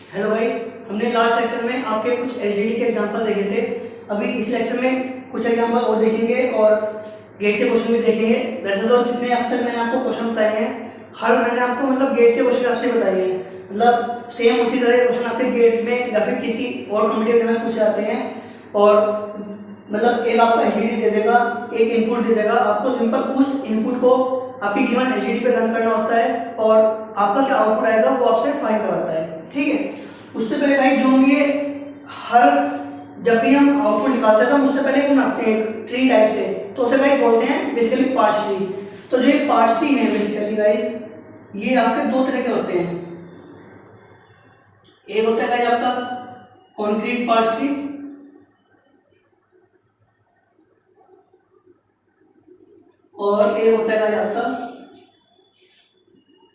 Hello guys, हमने last lecture में आपके कुछ एसडीडी के एग्जांपल देखे थे। अभी इस लेक्चर में कुछ एग्जांपल और देखेंगे और गेट के क्वेश्चन भी देखेंगे। वैसे तो जितने अब तक मैंने आपको क्वेश्चन बताए हैं, हर मैंने आपको गेट के क्वेश्चन आपसे बताए हैं। सेम उसी तरह के क्वेश्चन आपके गेट में या फिर किसी और कॉम्पिटिटिव एग्जाम में पूछे जाते हैं। और एक आपको एसडीडी दे देगा, एक इनपुट दे देगा, आपको सिंपल उस इनपुट को आपकी गिवन एसडीडी पे रन करना होता है और आपका क्या आउटपुट आएगा वो आपसे फाइंड करवाता है। ठीक है, उससे पहले भाई जो हम ये जब भी हम आउटपुट निकालते हैं तो हम उससे पहले क्यों बनाते हैं ट्री टाइप से, तो उसे भाई बोलते हैं बेसिकली पार्स ट्री। तो जो ये पार्स ट्री है बेसिकली गाइस, ये आपके दो तरह के होते हैं। एक होता है गाइस आपका कॉन्क्रीट पार्स ट्री और एक होता है गाइस आपका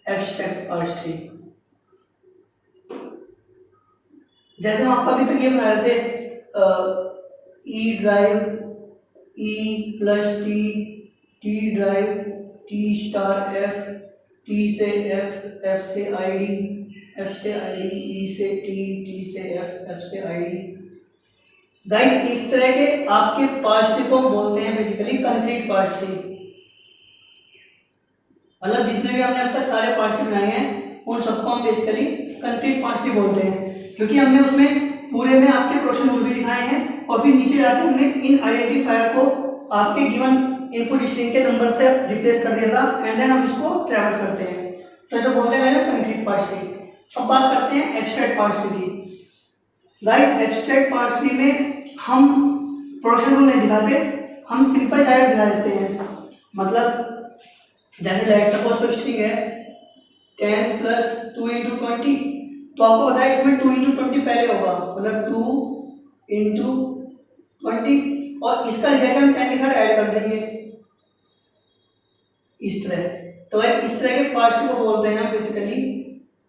एब्स्ट्रैक्ट पार्स ट्री। जैसे हम आपका अभी तक ये बना रहे थे E drive E plus T, T drive T star F, T से एफ, एफ से आई डी, एफ से आई डी, ई से टी, टी से एफ, एफ से आई डी। गाइस इस तरह के आपके पार्स ट्री को हम बोलते हैं बेसिकली कंक्रीट पार्स ट्री। जितने भी हमने अब तक सारे पार्स ट्री बनाए हैं उन सबको हम बेसिकली कंक्रीट पार्स ट्री बोलते हैं, क्योंकि हमने उसमें पूरे में आपके प्रोसेस रूल भी दिखाए हैं और फिर नीचे जाकर हमने इन आइडेंटिफायर को आपके गिवन इनपुट स्ट्रिंग के नंबर से रिप्लेस कर दिया था एंड देन हम इसको ट्रैवर्स करते हैं, तो इसे बोलते हैं कंक्रीट पार्स ट्री। अब बात करते हैं एब्स्ट्रैक्ट पार्स ट्री की। गाइस एब्स्ट्रैक्ट पार्स ट्री में हम प्रोसेस रूल नहीं दिखाते, हम सिंपल डायरेक्ट दिखा देते हैं। जैसे लेट सपोज कोई स्ट्रिंग है 10 प्लस 2 इंटू 20, तो आपको पता है इसमें 2 इंटू 20 पहले होगा, 2 इंटू 20 और इसका रिजल्ट हम 10 के साथ ऐड कर देंगे इस तरह। तो इस तरह के पार्स ट्री को बोलते हैं basically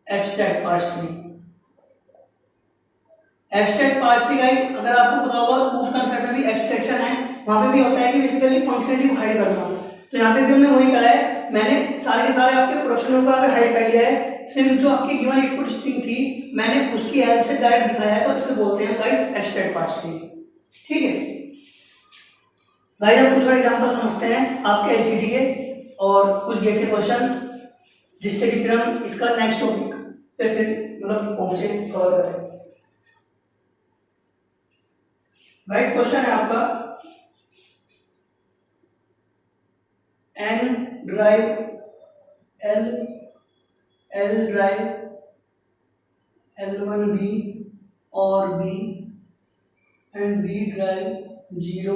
abstract parse tree. Abstract parse tree guys अगर आपको पता होगा उस कंसेप्ट में भी एब्स्ट्रैक्शन है, वहां पे भी होता है कि बेसिकली फंक्शनलिटी को हाइड करना। तो यहाँ पे भी हमने वही करा है, मैंने सारे के सारे आपके प्रोडक्शन को हाइड कर लिया है, सिर्फ जो आपकी गिवन इनपुट स्ट्रिंग थी मैंने उसकी हेल्प से डायरेक्ट दिखाया है, तो इसे बोलते हैं गाइस एब्स्ट्रैक्ट पार्स ट्री। ठीक है गाइस, अब कुछ और एग्जांपल समझते हैं आपके एसडीडी के और कुछ गेट के क्वेश्चंस, जिससे कि फिर हम इसका नेक्स्ट टॉपिक पे फिर पहुंचे कवर करें। गाइस क्वेश्चन है आपका N drive L, L drive L1 B और B एंड B ड्राइव 0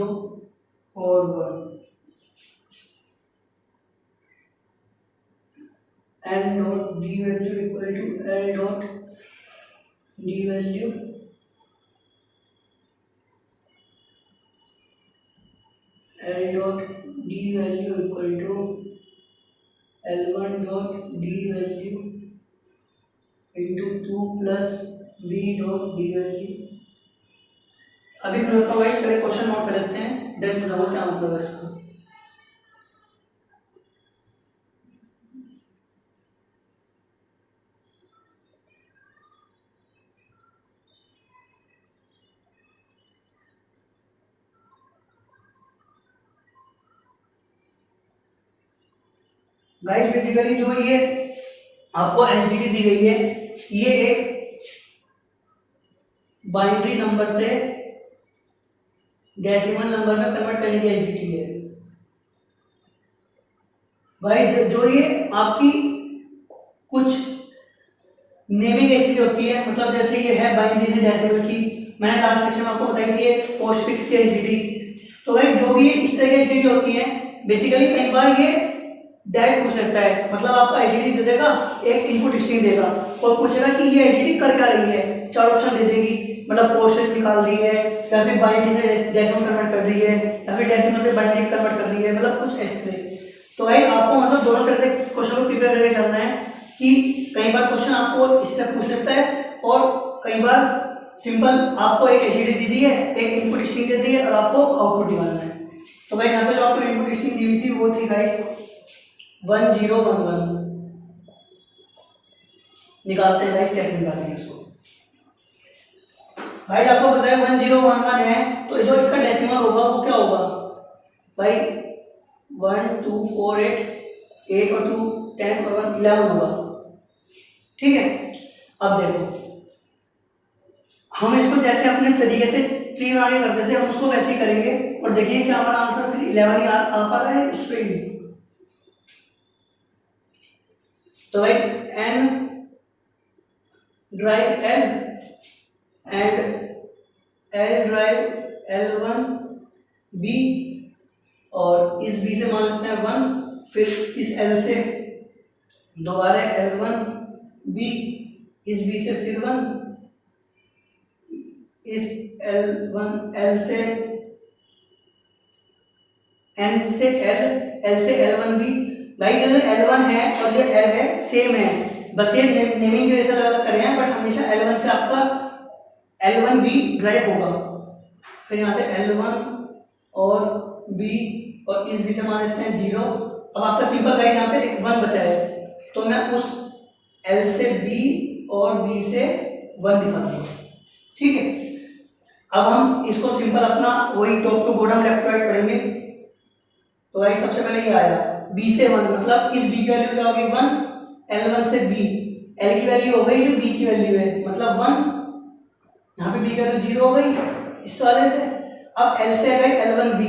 और 1 N dot D value equal to L dot D value L dot D value equal to L1 dot D value into 2 plus B dot D value. अभी समझता हुआ पहले question note कर लेते हैं, then समझाऊंगा क्या मतलब है इसका। गाइस बेसिकली जो ये आपको एसडीडी दी गई है, ये एक बाइनरी नंबर से डेसिमल नंबर में कन्वर्ट करने की एसडीडी है। गाइस जो ये आपकी कुछ नेमिंग एसडीडी होती है, जैसे ये है बाइनरी से डेसिमल की, मैंने लास्ट लेक्चर में आपको बताई थी ये पोस्टफिक्स की एसडीडी। तो गाइस जो भी इस तरह की एसडीडी होती है बेसिकली कई बार ये डायरेक्ट पूछ सकता है, आपका एसडीडी दे देगा, एक इनपुट स्ट्रिंग देगा और पूछेगा कि ये एसडीडी कर क्या रही है। चार ऑप्शन दे देगी, पोस्टफिक्स निकाल रही है या फिर बाइनरी से डेसिमल कन्वर्ट कर रही है या फिर डेसिमल से बाइनरी कन्वर्ट कर रही है, कुछ ऐसे। तो भाई आपको दोनों तरह से क्वेश्चन को प्रिपेयर करके चलना है कि कई बार क्वेश्चन आपको इस तरह पूछ सकता है और कई बार सिंपल आपको एक एसडीडी दी दी है, एक इनपुट स्ट्रिंग दे दी है और आपको आउटपुट निकालना है। तो भाई यहाँ पे जो आपको इनपुट स्ट्रिंग दी हुई थी वो थी गाइस 1011। निकालते हैं गाइस, कैसे निकालेंगे इसको। भाई आपको पता है 1011 है, तो जो इसका डेसिमल होगा वो क्या होगा भाई, 1 2 4 8 और 2 10 और 1 11 होगा। ठीक है, अब देखो हम इसको जैसे अपने तरीके से ट्री आगे करते थे, हम उसको वैसे ही करेंगे और देखिए क्या हमारा आंसर फिर 11 ही आ पा रहा है उस पर ही। तो भाई n drive l and l drive l1 b, और इस b से मान लेते हैं 1, फिर इस l से दोबारा l1 b, इस b से फिर 1, इस l से n से l से l1 b। भाई जो l1 है और जो l है सेम है, बस ये नेमिंग की वजह से अलग कर रहे हैं, बट हमेशा l1 से आपका l1 b ड्राइव होगा। फिर यहाँ से l1 और b, और इस b से मान लेते हैं 0। अब आपका सिंपल गाइस यहाँ पे एक 1 बचा है, तो मैं उस l से b और b से 1 दिखा दूंगा। ठीक है, अब हम इसको सिंपल अपना वही top to bottom left right पढ़ेंगे। तो गाइस सबसे पहले ये आया b से 1, मतलब इस b की वैल्यू क्या होगी 1, l1 से b, l की वैल्यू हो गई जो b की वैल्यू है मतलब 1, यहाँ पे b की वैल्यू 0 हो गई इस वाले से। अब l से आ गई l1 b,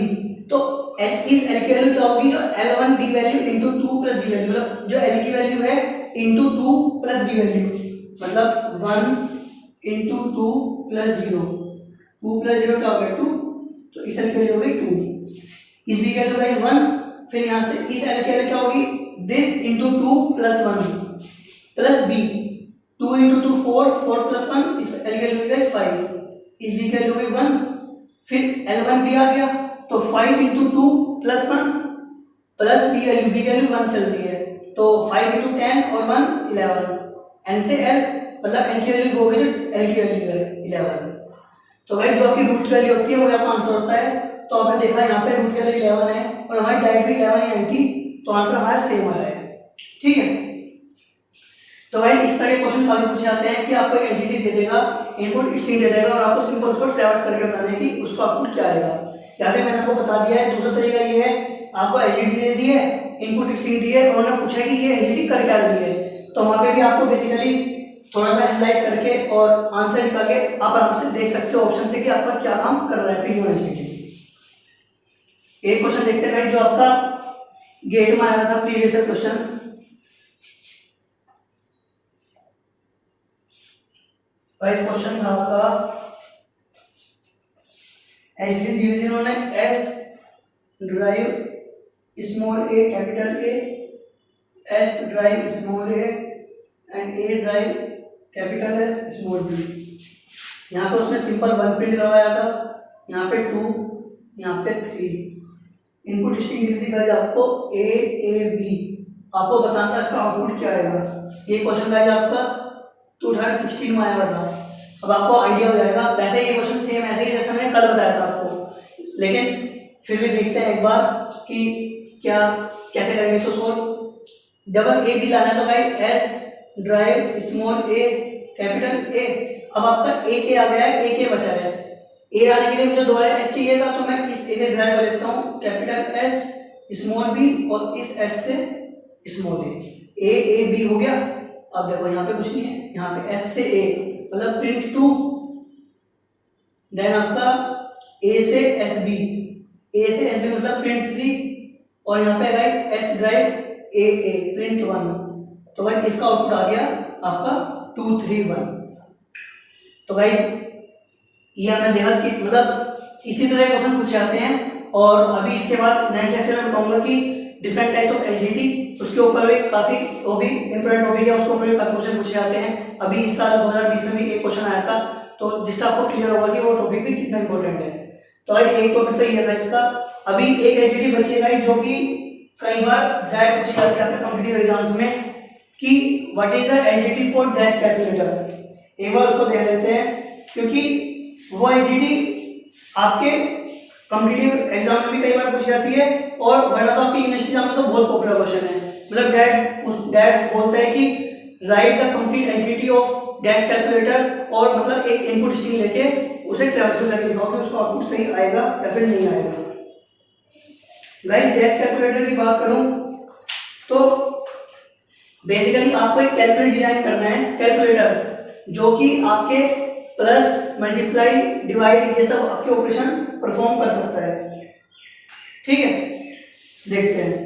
तो इस l की वैल्यू क्या होगी जो l1 b value into 2 plus b value, मतलब जो l की वैल्यू है इंटू 2 प्लस b वैल्यू, मतलब 1 इंटू 2 प्लस 0, 2 प्लस 0 क्या हो गया 2, तो इस l की वैल्यू हो गई 2, इस b की वैल्यू हो गई 1, फिर यहाँ से इस l की वैल्यू क्या होगी this into 2 plus 1 plus b, 2 into 2 4, 4 plus 1, इस l की वैल्यू हो गई 5, इस b की वैल्यू हो गई 1, फिर l1 b आ गया, तो 5 into 2 plus 1 plus b value, b value 1 चल रही है, तो 5 इंटू 10 और 1 11, n से l मतलब n की वैल्यू हो गई जो l की वैल्यू है 11। तो भाई जो आपकी रूट की वैल्यू होती है वो आपका आंसर होता है। तो आपने देखा यहाँ पे रूट की वैल्यू 11 है और हमारी डायरेक्ट भी 11 ही आई थी, तो आंसर हमारा सेम आ रहा है। ठीक है, तो भाई इस तरह के क्वेश्चन काफी पूछे जाते हैं कि आपको एक एलजीडी दे देगा, इनपुट स्ट्रिंग दे देगा और आपको सिंपल उसको ट्रैवर्स करके बताना है कि उसका आउटपुट क्या आएगा। या फिर मैंने आपको बता दिया है दूसरा तरीका ये है, आपको एलजीडी दे दी है, इनपुट स्ट्रिंग दी है और उन्होंने पूछा कि ये एलजीडी कर क्या रही है, तो वहां पे भी आपको बेसिकली थोड़ा सा एनालाइज करके और आंसर निकाल के आप आराम से देख सकते हो ऑप्शन से कि आपका क्या काम कर रहा है प्रीवियस एलजीडी। एक क्वेश्चन देखते हैं भाई जो आपका गेट में आया था प्रीवियस क्वेश्चन। भाई क्वेश्चन था आपका एचडी दी हुई थी उन्होंने S drive small A capital A, S drive small A and A drive capital S small B. यहाँ पे उसने सिंपल 1 प्रिंट करवाया था, यहाँ पे 2, यहाँ पे 3, इनपुट स्ट्रिंग दी थी गाइस आपको ए ए बी, आपको बताना था इसका आउटपुट क्या आएगा। ये क्वेश्चन गाइस आपका 2016 में आया हुआ था। अब आपको आइडिया हो जाएगा, वैसे ये क्वेश्चन सेम ऐसे ही जैसे मैंने कल बताया था आपको, लेकिन फिर भी देखते हैं एक बार कि क्या कैसे करेंगे इसको सोल्व। डबल ए बी लाना था भाई S drive small A capital ए। अब आपका ए के आ गया है, ए के बचा है, ए आने के लिए मुझे दोबारा एस चाहिए था, तो मैं इस ए से ड्राइव कर लेता हूँ कैपिटल एस स्मॉल बी और इस एस से स्मॉल ए बी हो गया। अब देखो यहाँ पे कुछ नहीं है, यहाँ पे एस से ए मतलब प्रिंट 2, देन आपका ए से एस बी, ए से एस बी मतलब प्रिंट 3, और यहाँ पे भाई एस ड्राइव ए प्रिंट 1, तो भाई इसका आउटपुट आ गया आपका 2 3 1। तो भाई ये हमने देखा कि मतलब इसी तरह क्वेश्चन पूछे जाते हैं। और अभी इसके बाद नेक्स्ट सेक्शन में बताऊंगा कि डिफरेंट टाइप्स ऑफ एचडीटी, उसके ऊपर भी काफी वो भी इंपॉर्टेंट टॉपिक है, उसके ऊपर भी काफी क्वेश्चन पूछे जाते हैं। अभी इस साल 2020 में भी एक क्वेश्चन आया था, तो जिससे आपको क्लियर होगा कि वो टॉपिक भी कितना इंपॉर्टेंट है। तो भाई एक टॉपिक तो ये था इसका। अभी एक एचडीटी बची है जो कि कई बार डायरेक्ट पूछी जाती है कॉम्पिटिटिव एग्जाम्स में कि what is the HDT for dash calculator. एक बार उसको देख लेते हैं, क्योंकि वो एचडीटी आपके कॉम्पिटिटिव एग्जाम में भी कई बार पूछी जाती है और वरना तो आपकी यूनिवर्सिटी एग्जाम में तो बहुत पॉपुलर क्वेश्चन है। मतलब डायरेक्ट बोलते हैं कि right the complete HDD of dash calculator, और मतलब एक इनपुट स्ट्रिंग लेके उसे ट्रांसफर करके दिखाओ कि उसका आउटपुट सही आएगा या फिर नहीं आएगा। गाइस डैश कैलकुलेटर की बात करूं तो बेसिकली आपको एक कैलकुलेटर डिजाइन करना है, कैलकुलेटर जो कि आपके प्लस मल्टीप्लाई डिवाइड ये सब आपके ऑपरेशन परफॉर्म कर सकता है। ठीक है, देखते हैं।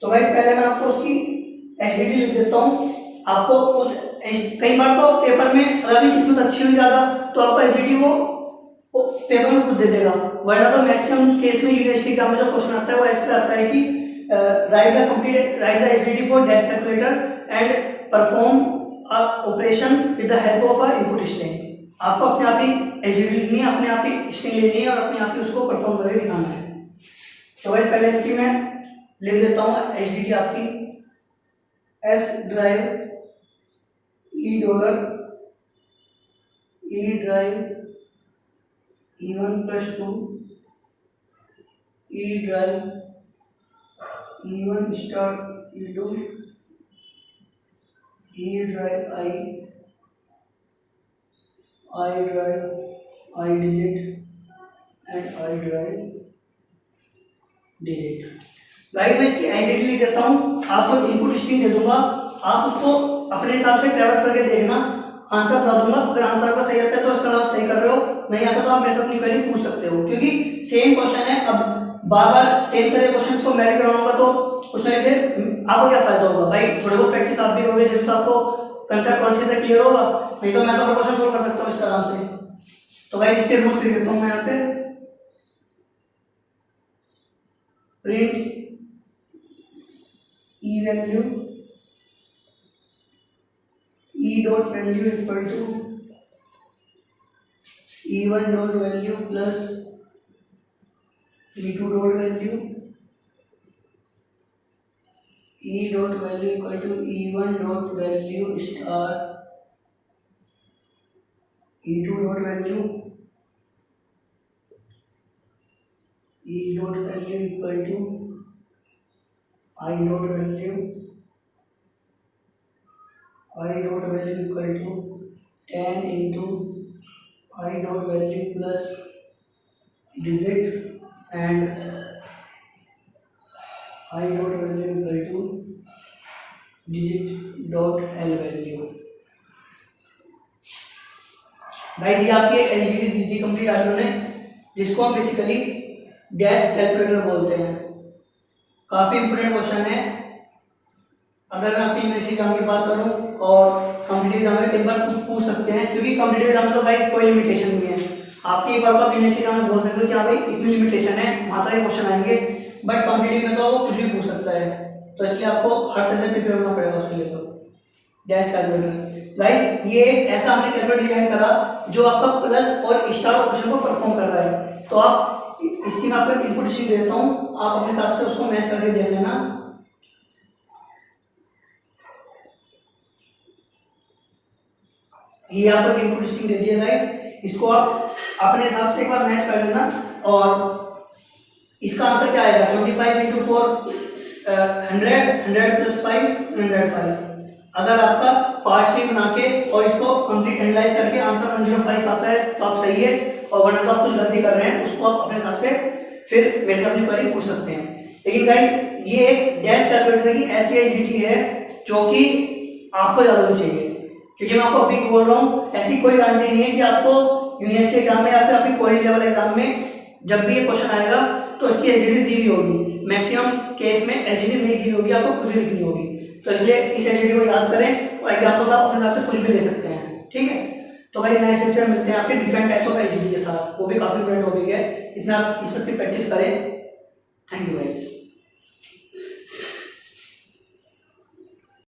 तो भाई पहले मैं आपको उसकी एचडीडी लिख देता हूँ। आपको उस कई बार तो पेपर में अगर भी किस्मत अच्छी हुई ज्यादा तो आपको एचडीडी वो पेपर में खुद दे देगा, वरना तो मैक्सिमम केस में यूनिवर्सिटी एग्जाम में जो क्वेश्चन आता है वो ऐसा आता है कि right the HDD for dash calculator and perform operation with the help of a input string. आपको अपने आप ही एचडीडी लिखनी है, अपने आप ही स्ट्रिंग लेनी है और अपने आप ही उसको परफॉर्म करके दिखाना है। तो भाई पहले इसकी मैं लिख देता हूँ एचडीडी आपकी S drive E dollar E drive E1+2 E drive E1 star E2 E drive I drive I digit and I drive digit. Guys मैं इसकी एचडीडी लिख देता हूँ, आपको इनपुट स्ट्रिंग दे दूंगा, आप उसको अपने हिसाब से ट्रैवर्स करके देखना, आंसर बता दूंगा। अगर आंसर आपका सही आता है तो इसका आप सही कर रहे हो, नहीं आता तो आप मेरे से अपनी क्वेरी पूछ सकते हो, क्योंकि सेम क्वेश्चन है। अब बार बार सेम तरह क्वेश्चंस को मैं भी कराऊंगा तो उसमें फिर आपको क्या फायदा होगा भाई, थोड़े बहुत प्रैक्टिस आप भी करोगे जब तो आपको कंसेप्ट कौन से क्लियर होगा, नहीं तो मैं तो हर क्वेश्चन सोल्व कर सकता हूँ इसका आराम से। तो भाई इसके रूल्स लिख देता हूँ मैं यहाँ पे, print E value E dot value equal to E1 dot value plus E2 dot value, E dot value equal to E1 dot value star E2 dot value, E dot value equal to I dot value, I dot value equal to 10 into I dot value plus digit and I dot value equal to digit dot L value. Guys ये आपकी एक LGD दी थी complete आज ने, जिसको हम basically dash calculator बोलते हैं। काफी इंपोर्टेंट क्वेश्चन है। अगर मैं आपकी यूनिवर्सिटी एग्जाम की बात करूं और कॉम्पिटिटिव एग्जाम में कई बार पूछ सकते हैं, क्योंकि कॉम्पिटिटिव एग्जाम में तो भाई कोई लिमिटेशन नहीं है। आपकी एक बार आप यूनिवर्सिटी एग्जाम में बोल सकते हो कि हाँ भाई इतनी लिमिटेशन है, वहाँ तक क्वेश्चन आएंगे, बट कॉम्पिटिटिव में तो वो कुछ भी पूछ सकता है, तो इसलिए आपको हर तरह से प्रिपेयर होना पड़ेगा उसके लिए। तो डैश कैलकुलेटर गाइस ये ऐसा हमने कैलकुलेटर डिजाइन करा जो आपका प्लस और स्टार ऑपरेशन को परफॉर्म कर रहा है। तो आप इसकी मैं आपको इनपुट स्ट्रिंग देता हूँ, आप अपने हिसाब से उसको मैच करके देख लेना। ये आपको इनपुट स्ट्रिंग दे दिया गाइस, इसको आप अपने हिसाब से एक बार मैच कर लेना और इसका आंसर क्या आएगा 25 इंटू 4 100 प्लस 5 105। अगर आपका पार्ट स्ट्रिंग बना के और इसको कंप्लीट एनालाइज करके आंसर 105 आता है तो आप सही है, और वरना तो आप कुछ गलती कर रहे हैं, उसको आप अपने हिसाब से फिर मेरे से अपनी क्वेरी पूछ सकते हैं। लेकिन गाइस ये एक डैश कैलकुलेटर की ऐसी एचडीडी है जो कि आपको याद होनी चाहिए, क्योंकि मैं आपको अभी बोल रहा हूँ ऐसी कोई गारंटी नहीं है कि आपको यूनिवर्सिटी एग्जाम में या फिर आपके कॉलेज लेवल एग्जाम में जब भी ये क्वेश्चन आएगा तो इसकी एचडीडी दी हुई होगी। मैक्सिमम केस में एचडीडी नहीं दी होगी, आपको खुद ही लिखनी होगी। तो इसलिए इस एचडीडी को याद करें और एग्जाम्पल आप अपने हिसाब से कुछ भी ले सकते हैं। ठीक है, तो भाई नेक्स्ट लेक्चर में मिलते हैं आपके डिफरेंट टाइप्स ऑफ एचडीडी के साथ, वो भी काफी बड़ा टॉपिक है, इतना इस सब की प्रैक्टिस करें। Thank you guys.